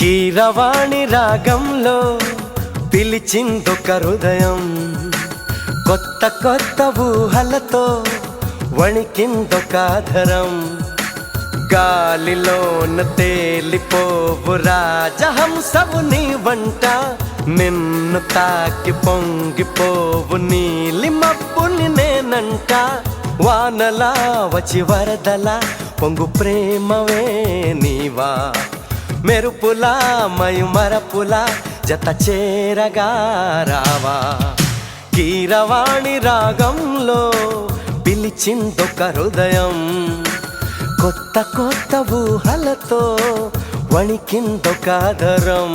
కీరవాణి రాగంలో పిలిచిందొక హృదయం, కొత్త కొత్త ఊహలతో వణికిందొక ఆధరం. గాలిలోన తేలిపోవు రాజహంసవు నీ వంట, నిన్ను తాకి పొంగిపోవు నీలి మబ్బుని నేనంట. వానలా వచ్చి వరదలా పొంగు ప్రేమవే నీవా, మెరుపులా మయుమరపులా జత చేరగా రావా. కీరవాణి రాగంలో పిలిచిందొక హృదయం, కొత్త కొత్త ఊహలతో వణికిందొక ఆధరం.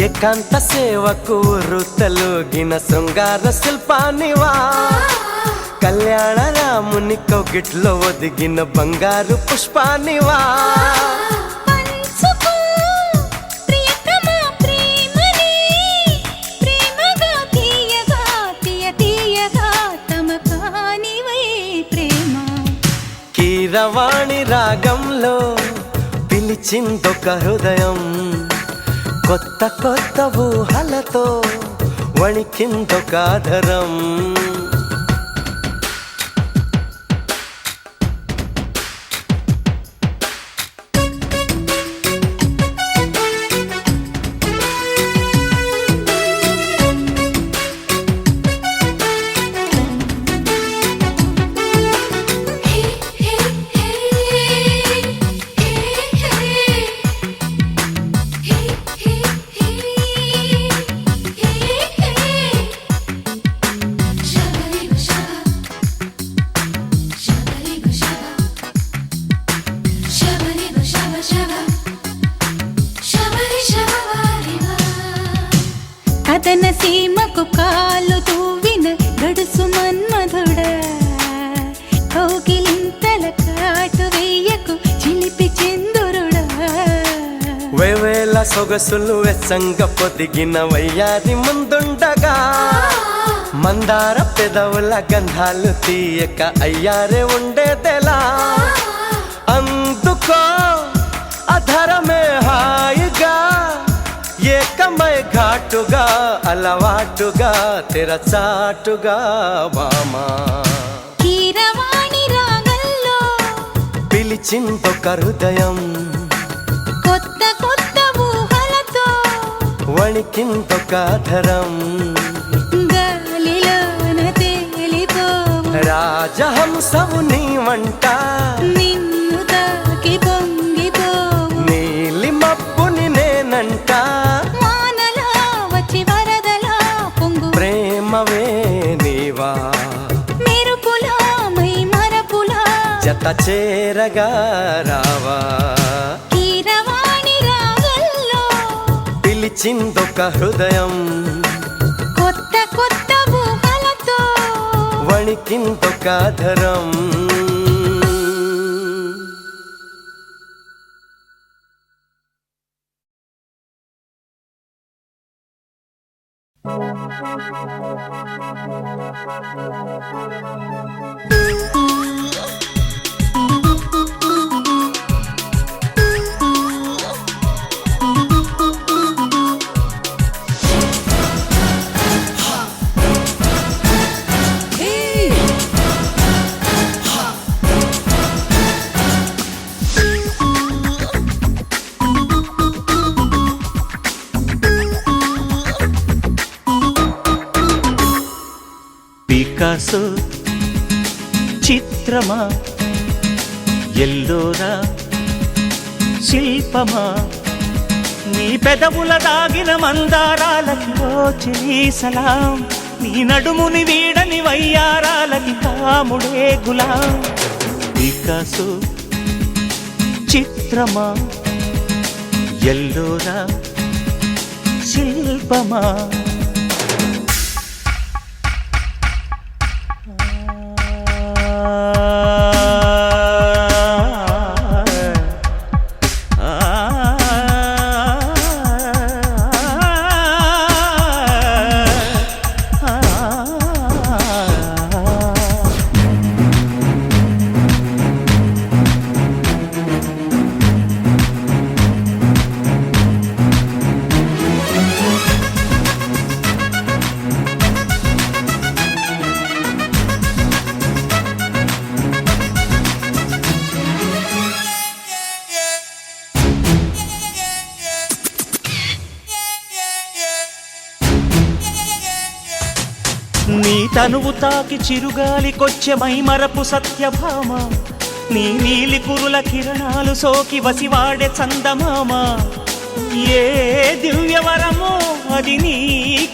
ఏకాంత సేవకు రుతలుగిన శృంగార శిల్పానివా, కళ్యాణ రాముని కౌగిట్లో ఒదిగిన బంగారు పుష్పానివా. కీరవాణి రాగంలో పిలిచిందొక హృదయం, కొత్త కొత్త ఊహలతో వణికిందొక ఆధరం. కథన సీమకు కాలు తూవిన గడుసు మన్మధుడా, కౌగిలింతల కాటు వెయ్యకు చిలిపి చందురుడా. వేవేల సొగసులు వెచ్చంగ పొదిగిన వయ్యాది ముందుండగా, మందార పెదవుల గంధాలు తీయక అయ్యారే ఉండేదెలా. అందుకో అధరమే హాయిగా, ఏకమై ఘాటుగా అలవాటుగా తెరచాటుగా బామా. కీరవాణి రాగంలో పిలిచిందొక హృదయం, కొత్త కొత్త ఊహలతో వణికిందొక ఆధరం. గాలిలోన తేలిపోవు రాజహంసవు నీ వంట, నిన్ను తాకి పొంగిపోవు నీలి మబ్బుని నేనంట. వానలా వచ్చి వరదలా పొంగు ప్రేమవే నీవా, మెరుపులా మైమరపులా జత చేరగా రావా. కీరవాణి రాగంలో పిలిచిందొక హృదయం, కొత్త కొత్త ఊహలతో వణికిందొక ఆధరం. పికాసో చిత్రమా, ఎల్లోరా శిల్పమా, నీ పెదవుల దాగిన మందారాలకి ఓ చెలి సలాం, నీ నడుముని వీడని వయ్యారాలకి కాముడే గులాం. పికాసో చిత్రమా, ఎల్లోరా శిల్పమా, నీ తనువు తాకి చిరుగాలికొచ్చే మైమరపు సత్యభామ, నీ నీలి కురుల కిరణాలు సోకి వసివాడే చందమామ. ఏ దివ్యవరమో అది నీ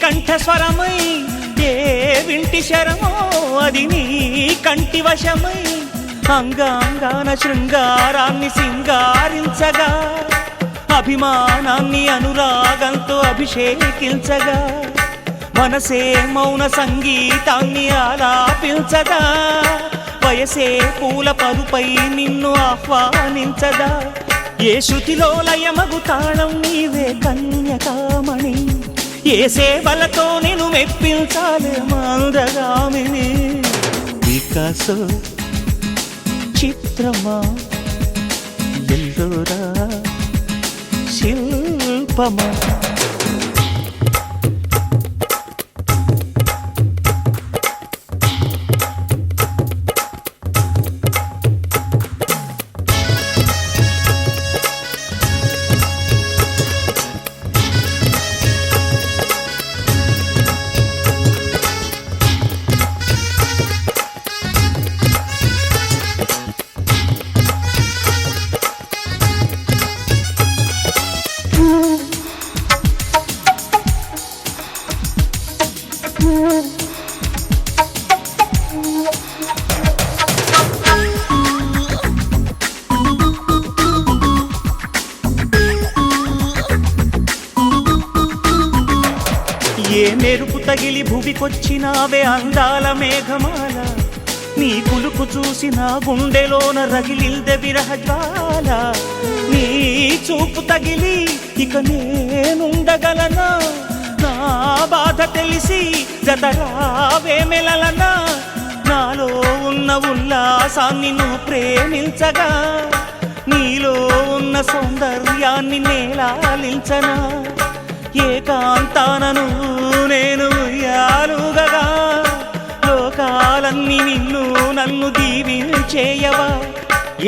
కంఠస్వరమై, ఏ వింటి శరమో అది నీ కంటి వశమై, అంగాంగాన శృంగారాన్ని సింగారించగా, అభిమానాన్ని అనురాగంతో అభిషేకించగా, మనసే మౌన సంగీతాన్ని ఆలాపించదా, వయసే పూల పరుపై నిన్ను ఆహ్వానించదా. ఏ శృతిలో లయమగు తాళం నీవే కన్యకామణి, ఏ సేవలతో నిన్ను మెప్పించాలి మందగామిని. పికాసో చిత్రమా, ఎల్లోరా శిల్పమా. ఏ మెరుపు తగిలి భువికొచ్చినావే అందాల మేఘమాల, నీ కులుకు చూసి నా గుండెలోన రగిలిల్దె విరహజ్వాల. నీ చూపు తగిలి ఇక నేనుండగలనా, నా బాధ తెలిసి జతరావే మెలలనా. నాలో ఉన్న ఉల్లాసాన్ని నువ్వు ప్రేమించగా, నీలో ఉన్న సౌందర్యాన్ని నేలాలించనా. ఏకాంతానను నేను ఉయ్యాలుగగా, లోకాలన్నీ నిన్ను నన్ను దీవించేయవా.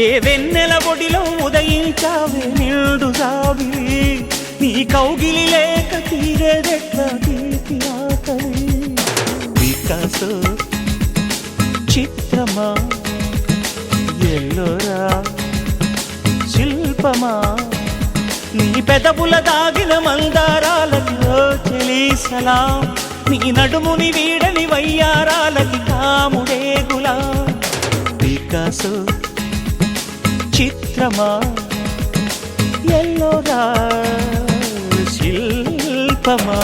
ఏ వెన్నెల ఒడిలో ఉదయించావే నిండు జాబిలి, నీ కౌగిలి లేక తీరేదెట్లా తీపి ఆకలి. పికాసో చిత్రమా, ఎల్లోరా శిల్పమా, నీ పెదవుల దాగిన మందారాలకి ఓ చెలి సలాం, నీ నడుముని వీడని వయ్యారాలకి కాముడే గులాం. పికాసో చిత్రమా, ఎల్లోరా శిల్పమా.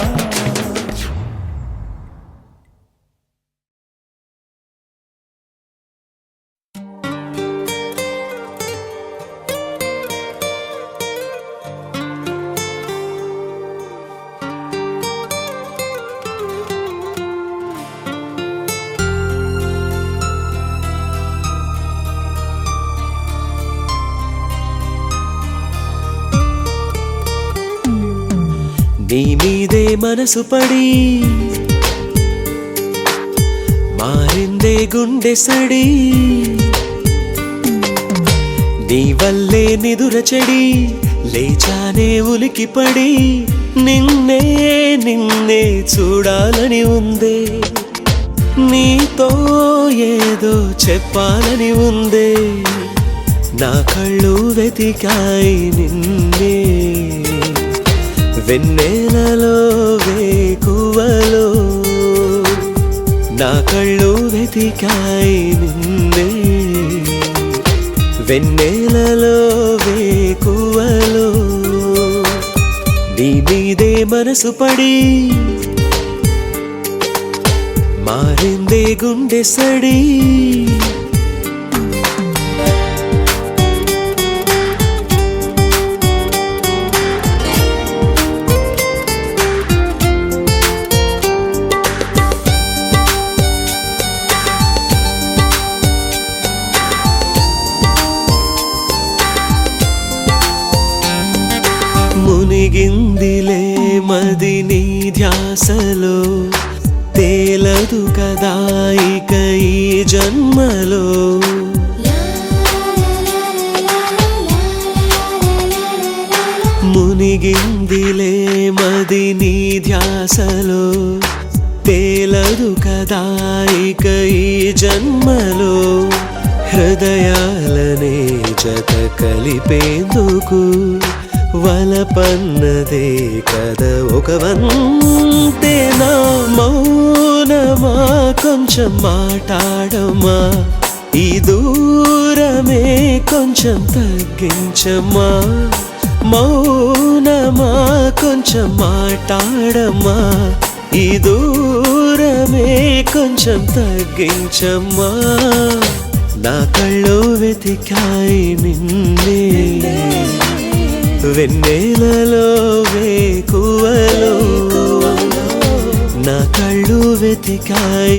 నీ మీదే మనసు పడి మారిందే గుండె సడి నీ వల్లే నిదుర చెడి లేచానే ఉలికిపడి నిన్నే నిన్నే చూడాలని ఉందే నీతో ఏదో చెప్పాలని ఉందే నా కళ్ళు వెతికాయి నిన్నే వెన్నెలలో వేకువలో నా కళ్ళు వెతికాయి నిన్నే వెన్నెలలో వేకువలో నీ మీదే మనసు పడి మారిందే గుండె సడి మునిగిందిలే మది నీ ధ్యాసలో తేలదు కదా ఇక ఈ జన్మలో మునిగిందిలే మది నీ ధ్యాసలో తేలదు కదా ఇక ఈ జన్మలో హృదయాలనే జత కలిపేందుకు వలపన్నదే కదా ఒక వంతేనా మౌనమా కొంచెం మాట్లాడమా ఈ దూరమే కొంచెం తగ్గించమా మౌనమా కొంచెం మాట్లాడమా ఈ దూరమే కొంచెం తగ్గించమా నా కళ్ళు వెతికాయి నిన్నే వెన్నెలలో వేకువలో నా కళ్ళు వెతికాయి